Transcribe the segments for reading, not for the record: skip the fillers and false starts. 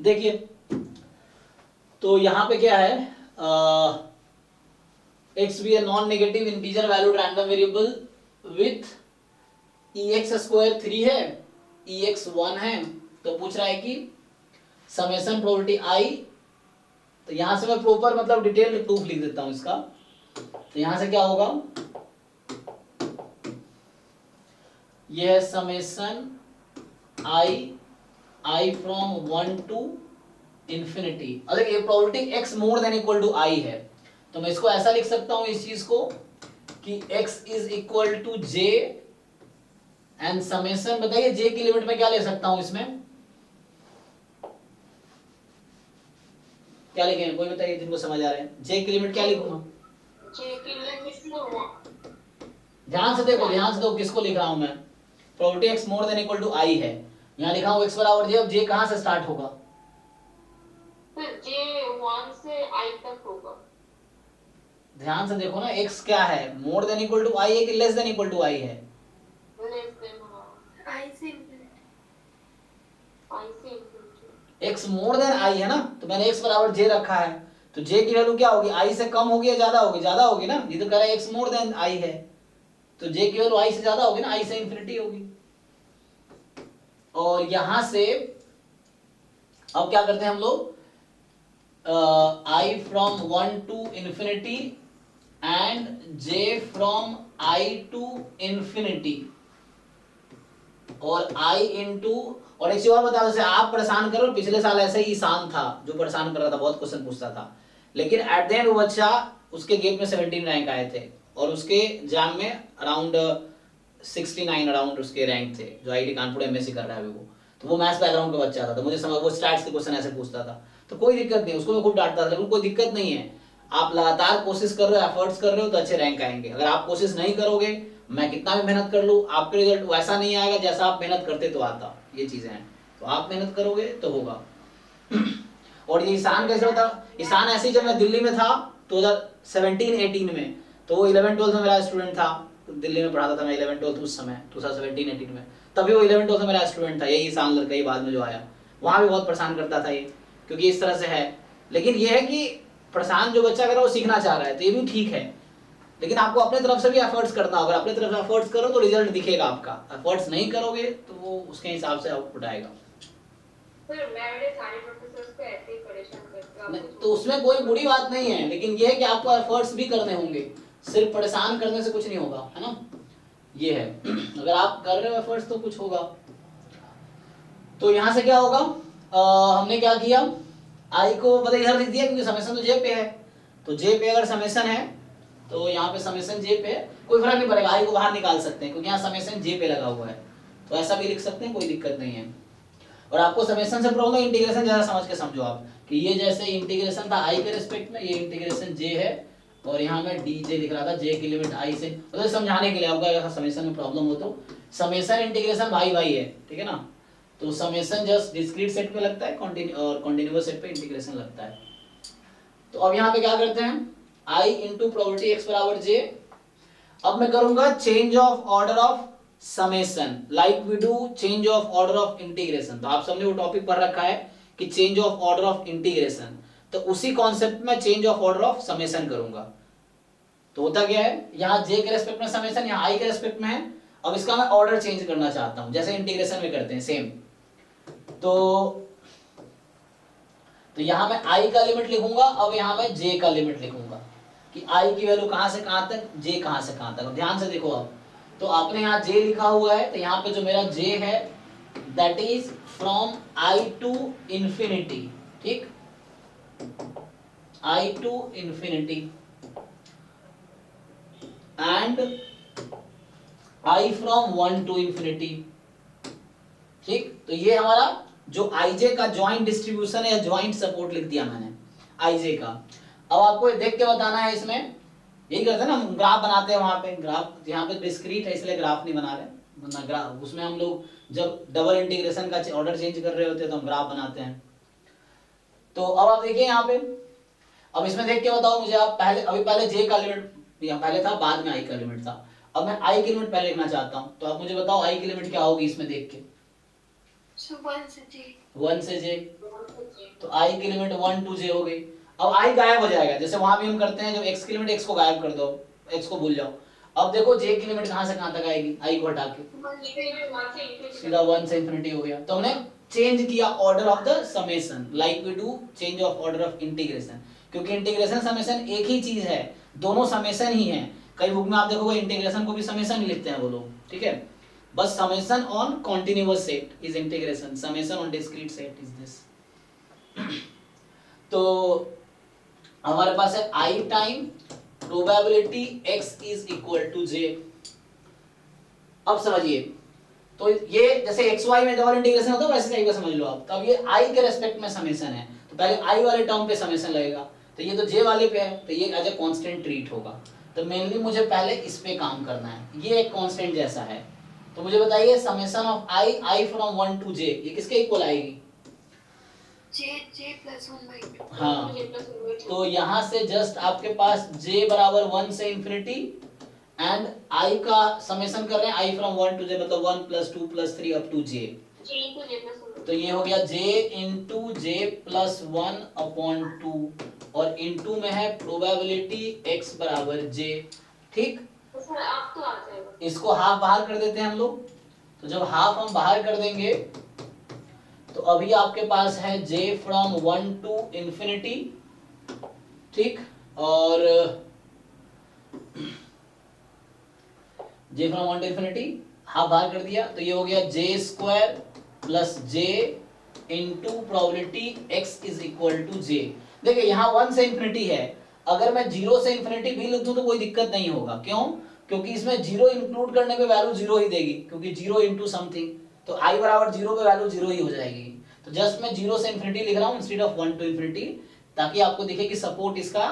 देखिए तो यहाँ पे क्या है, X be a non negative integer valued random variable with E X square 3 है, ई एक्स 1 है। तो पूछ रहा है कि समेशन प्रोबेबिलिटी आई, तो यहां से मैं प्रॉपर मतलब डिटेल्ड प्रूफ लिख देता हूं इसका। तो यहां से क्या होगा, यह है summation i from 1 to infinity. अगर ये probability x more than equal to आई है, तो मैं इसको ऐसा लिख सकता हूं इस चीज को कि x is equal to J and summation, बताइए j की लिमिट में क्या ले सकता हूं, इसमें क्या लिखेंगे, कोई बताइए जिनको समझ आ रहे हैं। j की लिमिट क्या लिखूंगा, ध्यान से देखो, ध्यान से देखो किसको लिख रहा हूं मैं। Probability x more than equal to आई है, यहां लिखा हूं x बराबर j। अब j कहां से स्टार्ट होगा, j 1 से i तक होगा। ध्यान से देखो ना, x क्या है, मोर देन इक्वल टू आई है कि लेस देन इक्वल टू आई है, लेस देन i से infinity। x मोर देन आई है ना, तो मैंने x बराबर j रखा है। तो j की वैल्यू क्या होगी, i से कम होगी या ज्यादा होगी, ज्यादा होगी ना, ये तो कह रहा है x मोर देन आई है, तो j की वैल्यू i से ज्यादा होगी ना, i से इंफिनिटी होगी। और यहां से अब क्या करते हैं हम लोग, i from 1 to infinity and j from i to infinity, और i इंटू, और एक चीज और बता, जैसे आप परेशान करो, पिछले साल ऐसे ही ईशान था जो परेशान कर रहा था, बहुत क्वेश्चन पूछता था, लेकिन एट द एंड वो बच्चा, उसके गेट में 17 रैंक आए थे और उसके एग्जाम में अराउंड 69 अराउंड उसके रैंक थे, जो आईआईटी कानपुर एमएससी कर रहा है वो। तो वो मैथ्स बैकग्राउंड का बच्चा था, तो मुझे समझ, वो स्टैट्स के क्वेश्चन ऐसे पूछता था, तो कोई दिक्कत नहीं, उसको मैं खूब डांटता था, लेकिन कोई दिक्कत नहीं है, आप लगातार कोशिश कर रहे हो, एफर्ट्स कर रहे हो, तो अच्छे रैंक आएंगे। अगर आप कोशिश नहीं करोगे, मैं कितना भी मेहनत कर लूँ, आपके रिजल्ट वैसा नहीं आएगा जैसा आप मेहनत करते तो आता, ये चीजें हैं। तो आप मेहनत करोगे तो होगा। और ये ईशान कैसे होता, ईशान ऐसे ही जब मैं दिल्ली में था 2017-18 में, तो वो 11-12 में मेरा स्टूडेंट था, दिल्ली में पढ़ाता था मैं 11-12 उस समय 2017-18 में, तभी वो 11-12 में मेरा स्टूडेंट था, यही ईशान लड़का ही बाद में जो आया, वहाँ भी बहुत परेशान करता था ये, क्योंकि इस तरह से है। लेकिन ये है कि परेशान जो बच्चा कर रहा है वो सीखना चाह रहा है, तो ये भी ठीक है, लेकिन आपको अपने तरफ से भी एफर्ट्स करना होगा। अपने तरफ से एफर्ट्स करो तो रिजल्ट दिखेगा आपका, एफर्ट्स नहीं करोगे तो वो उसके हिसाब से आउटपुट आएगा। सारे प्रोफेसर्स को ऐसे ही परेशान करते हैं, तो उसमें कोई बुरी बात नहीं है, लेकिन ये है कि आपको एफर्ट्स भी करने होंगे, सिर्फ परेशान करने से कुछ नहीं होगा, है ना, ये है। अगर आप कर रहे हो एफर्ट्स तो कुछ होगा। तो यहाँ से क्या होगा, हमने क्या किया, आई को मतलब इधर लिख दिया क्योंकि समेशन तो जे पे है, तो जे पे अगर समेशन है तो यहाँ पे समेशन जे पे है, कोई फर्क नहीं पड़ेगा, आई को बाहर निकाल सकते हैं क्योंकि यहाँ समेशन जे पे लगा हुआ है, तो ऐसा भी लिख सकते हैं, कोई दिक्कत नहीं है। और आपको समेशन से प्रॉब्लम, इंटीग्रेशन जैसा समझ के समझो आप, कि ये जैसे इंटीग्रेशन था आई के रिस्पेक्ट में, ये इंटीग्रेशन जे है, और यहाँ मैं डी जे लिख रहा था, जे की लिमिट आई से, मतलब समझाने के लिए आपका अगर समेशन में प्रॉब्लम हो तो, समेशन इंटीग्रेशन भाई भाई है, ठीक है ना। तो समेशन जस्ट डिस्क्रीट सेट में लगता है, और कॉन्टिन्यूअस सेट पे इंटीग्रेशन लगता है। तो अब यहाँ पे क्या करते हैं, i इंटू प्रोबेबिलिटी x बराबर j। अब मैं करूंगा change of order of summation, like we do change of order of integration. तो आप सबने वो टॉपिक पढ़ रखा है कि change of order of integration, तो उसी कॉन्सेप्ट में change of order of summation करूंगा। तो होता क्या है, यहाँ j के रेस्पेक्ट में समेशन, यहाँ i के रेस्पेक्ट में है। अब इसका मैं ऑर्डर चेंज करना चाहता हूं, जैसे इंटीग्रेशन में करते हैं सेम। तो यहां मैं i का लिमिट लिखूंगा, अब यहां मैं j का लिमिट लिखूंगा कि i की वैल्यू कहां से कहां तक, j कहां से कहां तक। ध्यान से देखो, अब तो आपने यहाँ j लिखा हुआ है, तो यहाँ पे जो मेरा j है that is from i to infinity, ठीक, i to infinity and i from 1 to infinity, ठीक। तो ये हमारा जो ij का ज्वाइंट डिस्ट्रीब्यूशन है या ज्वाइंट सपोर्ट लिख दिया मैंने ij का। अब आपको देख के बताना है, इसमें यही करते हैं ना, हम ग्राफ बनाते हैं, वहां पे ग्राफ, यहाँ पे डिस्क्रीट है इसलिए ग्राफ नहीं बना रहे, वरना ग्राफ उसमें हम लोग जब डबल इंटीग्रेशन का ऑर्डर चेंज कर रहे होते हैं तो हम ग्राफ बनाते हैं। तो अब आप देखिए यहाँ पे, अब इसमें देख के बताओ मुझे आप, पहले अभी पहले j का लिमिट यहाँ पहले था, बाद में i का लिमिट था, अब मैं i की लिमिट पहले लिखना चाहता हूँ, तो आप मुझे बताओ i की लिमिट क्या होगी इसमें देख के। So 1 से J. 1 से j, तो i की लिमिट 1 to j हो गई। अब i गायब हो जाएगा, जैसे वहां भी हम करते हैं, जब x की लिमिट x को गायब कर दो, x को भूल जाओ। अब देखो j की लिमिट कहां से कहां तक आएगी, i को हटा के सीधा 1 से इंफिनिटी हो गया। तो हमने चेंज किया order of the summation, like we do change of order of integration, क्योंकि इंटीग्रेशन समेशन एक ही चीज है, दोनों समेशन ही है। कई बुक में आप देखोगे इंटीग्रेशन को भी समेशन ही लिखते हैं वो लोग, ठीक है। बस summation on continuous set is integration, summation on discrete set is this. तो हमारे पास है i time probability x is equal to j। अब समझिए, तो ये जैसे एक्स वाई में डबल इंटीग्रेशन होता है वैसे टाइप का समझ लो आप। तो अब ये i के रेस्पेक्ट में समेशन है, तो पहले i वाले टर्म पे समेशन लगेगा, तो ये तो j वाले पे है, तो ये एज ए कांस्टेंट ट्रीट होगा। तो मेनली मुझे पहले इस पे काम करना है, ये एक कांस्टेंट जैसा है। तो मुझे बताइए summation of i from 1 to j ये किसके इक्वल आएगी? J plus 1 by 2. हाँ, तो यहाँ से जस्ट आपके पास j बराबर 1 से इंफिनिटी एंड i का समेशन कर रहे हैं, i फ्रॉम 1 टू j, मतलब 1 plus 2 plus 3 up to j। J into J plus 1. तो ये हो गया j into j plus 1 upon 2, और इनटू में है प्रोबेबिलिटी x बराबर j, ठीक। तो सर आप तो आ जाएगा, इसको हाफ बाहर कर देते हैं हम लोग। तो जब हाफ हम बाहर कर देंगे तो अभी आपके पास है j फ्रॉम 1 टू इंफिनिटी, ठीक, और j from 1 to infinity half बाहर कर दिया, तो ये हो गया j square plus j into probability x is equal to j। देखिए यहाँ 1 से इंफिनिटी है, अगर मैं 0 से इंफिनिटी भी लिख दूं तो कोई दिक्कत नहीं होगा, क्यों? क्योंकि इसमें 0 इंक्लूड करने पे वैल्यू 0 ही देगी, क्योंकि 0 इंटू समथिंग, तो i बराबर 0 पे वैल्यू 0 ही हो जाएगी। तो जस्ट मैं 0 से इंफिनिटी लिख रहा हूँ इंस्टेड ऑफ 1 टू इंफिनिटी, ताकि आपको दिखे कि सपोर्ट इसका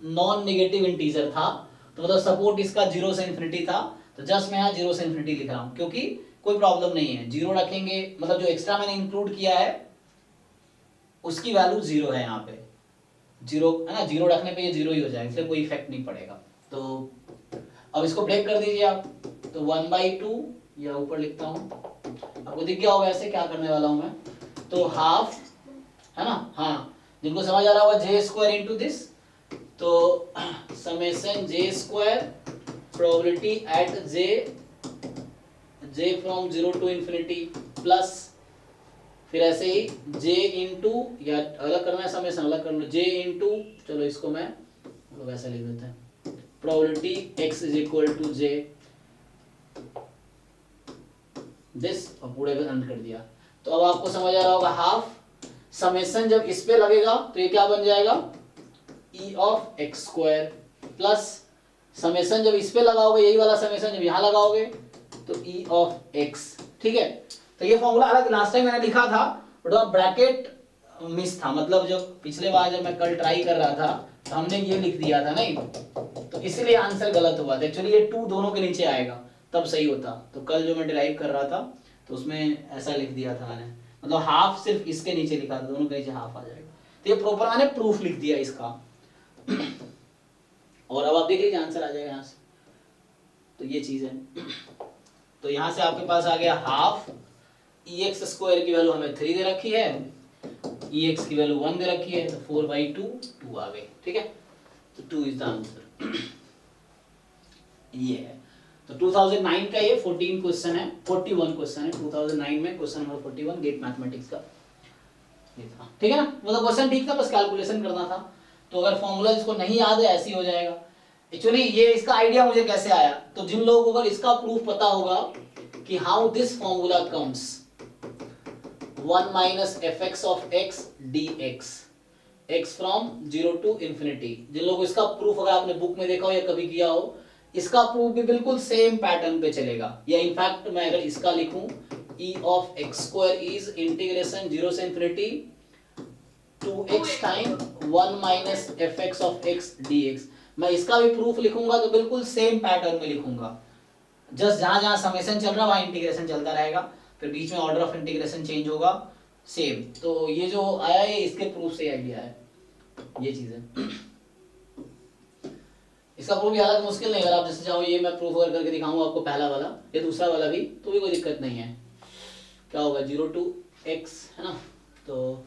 नॉन नेगेटिव इंटीजर था, तो मतलब सपोर्ट इसका 0 से इंफिनिटी था। तो जस्ट मैं यहाँ 0 से इंफिनिटी लिख रहा हूँ, क्योंकि कोई प्रॉब्लम नहीं है, 0 रखेंगे मतलब जो एक्स्ट्रा मैंने इंक्लूड किया है उसकी वैल्यू 0 है, यहाँ पे 0 है ना, 0 रखने पे ये 0 ही हो जाएगा, इसलिए कोई इफेक्ट नहीं पड़ेगा। तो अब इसको ब्रेक कर दीजिए आप, तो 1/2 या ऊपर लिखता हूँ, आपको दिख गया होगा ऐसे क्या करने वाला हूँ मैं, तो हाफ है ना, हाँ जिनको समझ आ रहा होगा j स्क्वायर इंटू दिस, तो summation j square probability at j from 0 to infinity plus फिर ऐसे ही j इंटू, या अलग करना है समेशन अलग कर लो, j इंटू, चलो इसको मैं वैसे लिख देते हैं, probability x is equal to j this, और पूरे का अंत कर दिया। तो अब आपको समझ आ रहा होगा हाफ समेशन जब इस पे लगेगा तो ये क्या बन जाएगा, e of x square, plus summation जब इस पे लगाओगे, यही वाला समेशन जब यहाँ लगाओगे तो e ऑफ x, ठीक है। तो ये फॉर्मूला अलग लास्ट टाइम मैंने लिखा था, बट ब्रैकेट मिस था, मतलब जब पिछले बार जब मैं कल ट्राई कर रहा था तो हमने ये लिख दिया था नहीं, तो इसीलिए आंसर गलत हुआ था। एक्चुअली ये 2 दोनों के नीचे आएगा तब सही होता, तो कल जो मैं डिराइव कर रहा था तो उसमें ऐसा लिख दिया था मैंने, मतलब हाफ सिर्फ इसके नीचे लिखा था, दोनों के नीचे हाफ आ जाएगा। तो ये प्रॉपर मैंने प्रूफ लिख दिया इसका और अब आप देख लीजिए आंसर आ जाएगा यहाँ से। तो ये चीज है, तो यहाँ से आपके पास आ गया हाफ ex स्क्वायर की वैल्यू हमें 3 दे रखी है, ex की वैल्यू 1 दे रखी है, तो 4/2 2 आ गई, ठीक है। तो 2 इज द आंसर, ये है। तो 2009 का ये 14 क्वेश्चन है, 41 क्वेश्चन है 2009 में, क्वेश्चन नंबर 41 गेट मैथमेटिक्स का ये था, ठीक है ना। मतलब क्वेश्चन ठीक था, बस कैलकुलेशन करना था। तो अगर फॉर्मूला जिसको नहीं याद है ऐसे ही हो जाएगा। एक्चुअली ये इसका आइडिया मुझे कैसे आया, तो जिन लोगों को अगर इसका प्रूफ पता होगा कि how this formula comes 1 minus fx of x dx x from 0 to infinity, जिन लोगों को इसका प्रूफ अगर आपने बुक में देखा हो या कभी किया हो, इसका प्रूफ भी बिल्कुल सेम पैटर्न पे चलेगा। या इनफैक्ट मैं अगर इसका लिखूं e of x square is integration 0 से infinity 2x time 1 minus fx of x dx, मैं इसका भी प्रूफ लिखूंगा तो बिल्कुल सेम पैटर्न में लिखूंगा। जस्ट जहां जहां समेशन चल रहा है वहां इंटीग्रेशन चलता रहेगा, फिर बीच में ऑर्डर ऑफ इंटीग्रेशन चेंज होगा सेम। तो ये जो आया है इसके प्रूफ से आइडिया है, ये चीज है। इसका प्रूफ भी हालांकि मुश्किल नहीं, अगर आप जैसे चाहो ये मैं प्रूफ अगर करके दिखाऊंगा आपको पहला वाला या दूसरा वाला भी, तो भी कोई दिक्कत नहीं है। क्या होगा 0 to x है ना, तो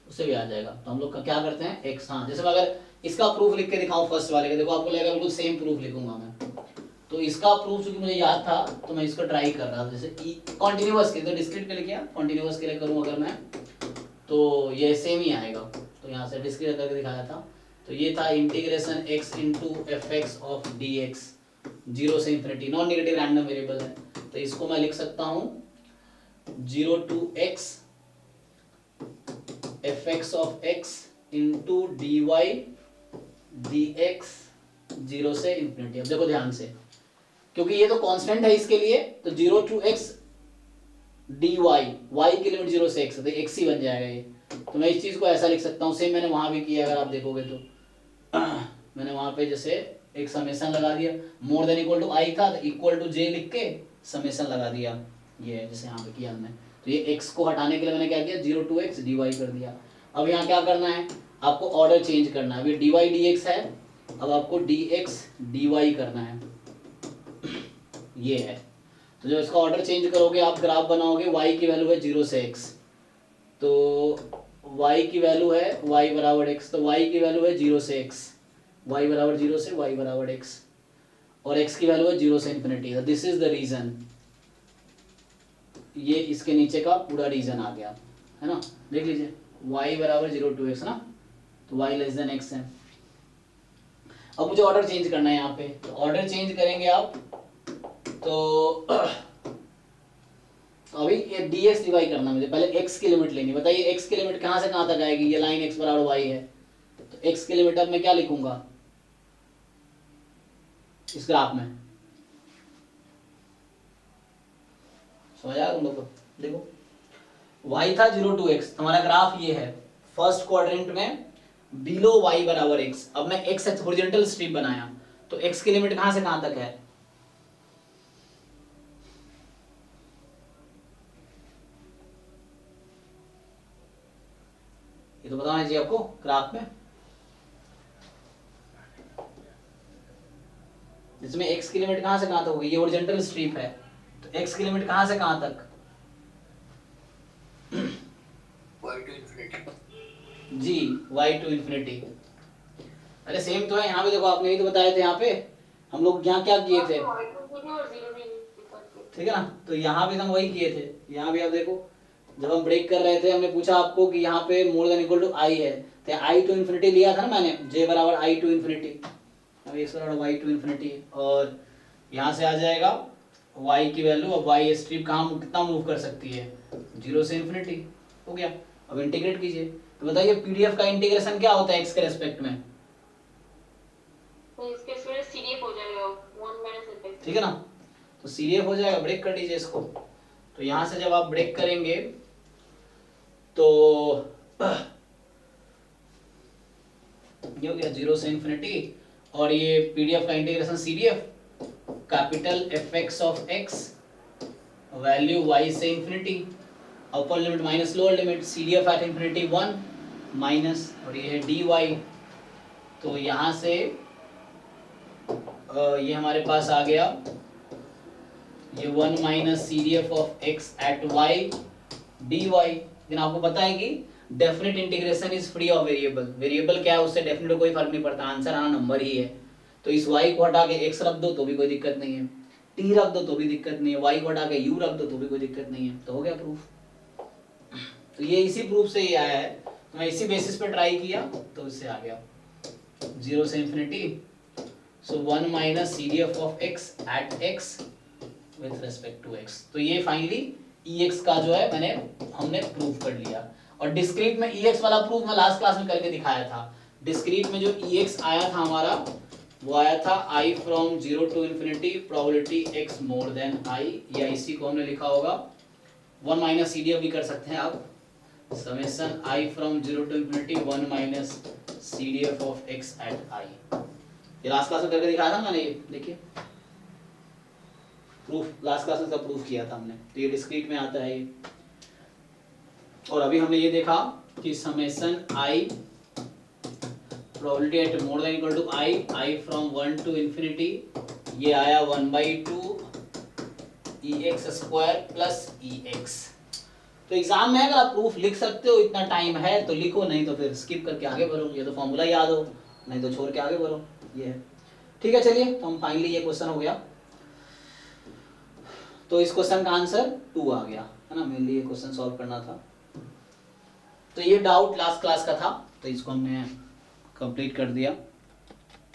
उससे भी आ जाएगा। तो हम लोग का क्या करते हैं x, हाँ जैसे मैं अगर इसका प्रूफ लिख के दिखाऊं फर्स्ट वाले का, देखो आपको लगेगा बिल्कुल सेम प्रूफ लिखूंगा मैं, तो इसका प्रूफ चूंकि मुझे याद था तो मैं इसको ट्राई कर रहा था। जैसे कॉन्टिन्यूअस के, तो डिस्क्रीट के लिए किया, कॉन्टिन्यूअस के लिए करूँ अगर मैं तो ये सेम ही आएगा। तो यहाँ से डिस्क्रीट करके दिखाया था, तो ये था integration x into f x of d x, zero से infinity, non negative random variable है, तो इसको मैं लिख सकता हूँ 0 to x F x of x into D Y D x, zero से इन्फिनिटी। अब देखो ध्यान से, क्योंकि ये तो कांस्टेंट है इसके लिए, तो 0 to x डी वाई की लिमिट 0 से x है, तो x ही बन जाएगा ये। तो मैं इस चीज को ऐसा लिख सकता हूँ, सेम मैंने वहां भी किया, अगर आप देखोगे तो मैंने वहां पे जैसे एक समेशन लगा दिया, मोर देन इक्वल टू आई था तो इक्वल टू जे लिख के समेशन लगा दिया, ये जैसे यहाँ पे किया हमने। तो ये x को हटाने के लिए मैंने क्या किया 0 to x dy कर दिया। अब यहाँ क्या करना है, आपको ऑर्डर चेंज करना है, अभी dy dx है, अब आपको dx dy करना है, ये है। तो जब इसका ऑर्डर चेंज करोगे आप ग्राफ बनाओगे, y की वैल्यू है 0 से x, तो y की वैल्यू है y बराबर x, तो y की वैल्यू है 0 से x, y बराबर 0 से y बराबर x, और x की वैल्यू है 0 से infinity. This is the reason, ये इसके नीचे का पूरा रीजन आ गया है ना, देख लीजिए y बराबर 0 to x ना, तो y लेस देन x है। अब मुझे ऑर्डर चेंज करना है यहाँ पे, तो ऑर्डर चेंज करेंगे आप, तो अभी ये dx डिवाइड करना, मुझे पहले x की लिमिट लेनी। बताइए x की लिमिट कहाँ से कहाँ तक आएगी, ये लाइन x बराबर y है, तो x की लिमिट अब मैं क्या लिखूंगा इस ग्राफ में, समझ आया तुम लोग को। देखो y था 0 to x, हमारा ग्राफ ये है, फर्स्ट क्वाड्रेंट में बिलो y बराबर x। अब मैं x एक्स हॉरिजॉन्टल स्ट्रिप बनाया, तो x की लिमिट कहां से कहां तक है, ये तो बताना चाहिए आपको ग्राफ में, जिसमें x की लिमिट कहां से कहां तक होगी, ये हॉरिजॉन्टल स्ट्रिप है, तो x की लिमिट कहां से कहां तक, y to infinity। जी y टू इन्फिनिटी। अरे सेम तो है, यहाँ पे देखो आपने यही तो बताए थे, यहाँ पे हम लोग यहाँ क्या किए थे, ठीक है ना, तो यहाँ पे हम वही किए थे। यहाँ भी आप देखो जब हम ब्रेक कर रहे थे हमने पूछा आपको कि यहाँ पे मोर देन इक्वल टू आई है, तो आई टू इन्फिनिटी लिया था ना मैंने, j बराबर आई टू इन्फिनिटी, अब x बराबर वाई टू इन्फिनिटी, और यहाँ से आ जाएगा y की वैल्यू, अब y स्ट्रिप कहाँ कितना मूव कर सकती है 0 से इन्फिनिटी, हो गया। अब इंटीग्रेट कीजिए, तो बताइए पीडीएफ का इंटीग्रेशन क्या होता है x के रेस्पेक्ट में, इसके फिर सीडीएफ हो जाएगा 1 - f। ठीक है ना, तो सीडीएफ हो जाएगा, ब्रेक कर दीजिए इसको। तो यहाँ से जब आप ब्रेक करेंगे तो ये हो गया 0 से इन्फिनिटी, और ये पीडीएफ का integration CDF, capital F x of x value y से infinity, upper limit minus lower limit, CDF at infinity 1 minus, और ये है डी वाई। तो यहाँ से ये हमारे पास आ गया ये 1 minus CDF of X at Y D Y. लेकिन आपको पता है कि definite integration is free of variable, variable क्या है उससे डेफिनेट कोई फर्क नहीं पड़ता, आंसर आना नंबर ही है। तो इस y को हटा के x रख दो तो भी कोई दिक्कत नहीं है, t रख दो तो भी दिक्कत नहीं है, y को हटा के u रख दो तो भी कोई दिक्कत नहीं है, तो हो गया प्रूफ। तो ये इसी प्रूफ से ये आया है, तो मैं इसी बेसिस पे ट्राई किया तो इससे आ गया 0 से infinity, so 1 minus CDF of x at x with respect to x। तो ये फाइनली ex का जो है हमने प्रूफ कर लिया। और डिस्क्रीट में ex वाला प्रूफ मैं लास्ट क्लास में करके दिखाया था। डिस्क्रीट में जो ex आया था हमारा, वो आया था i from 0 to infinity probability x more than i, या इसी को हमने लिखा होगा 1 माइनस सीडीएफ भी कर सकते हैं आप, summation i from 0 to infinity 1 minus CDF of x at i। ये लास्ट क्लास में करके दिखाया था मैंने, ये देखिए प्रूफ, लास्ट क्लास में सब प्रूफ किया था हमने। तो ये डिस्क्रीट में आता है ये। और अभी हमने ये देखा कि summation i probability at more than equal to i from 1 to infinity, ये आया 1/2 2x² प्लस EX। तो एग्जाम में अगर आप प्रूफ लिख सकते हो, इतना टाइम है तो लिखो, नहीं तो फिर स्किप करके आगे बढ़ो, ये तो फॉर्मूला याद हो, नहीं तो छोड़ के आगे बढ़ो, ये है। ठीक है, चलिए तो हम फाइनली ये क्वेश्चन हो गया। तो इस क्वेश्चन का आंसर 2 आ गया, है ना, मेनली ये क्वेश्चन सॉल्व करना था। तो ये डाउट लास्ट क्लास का था, तो इसको हमने कंप्लीट कर दिया।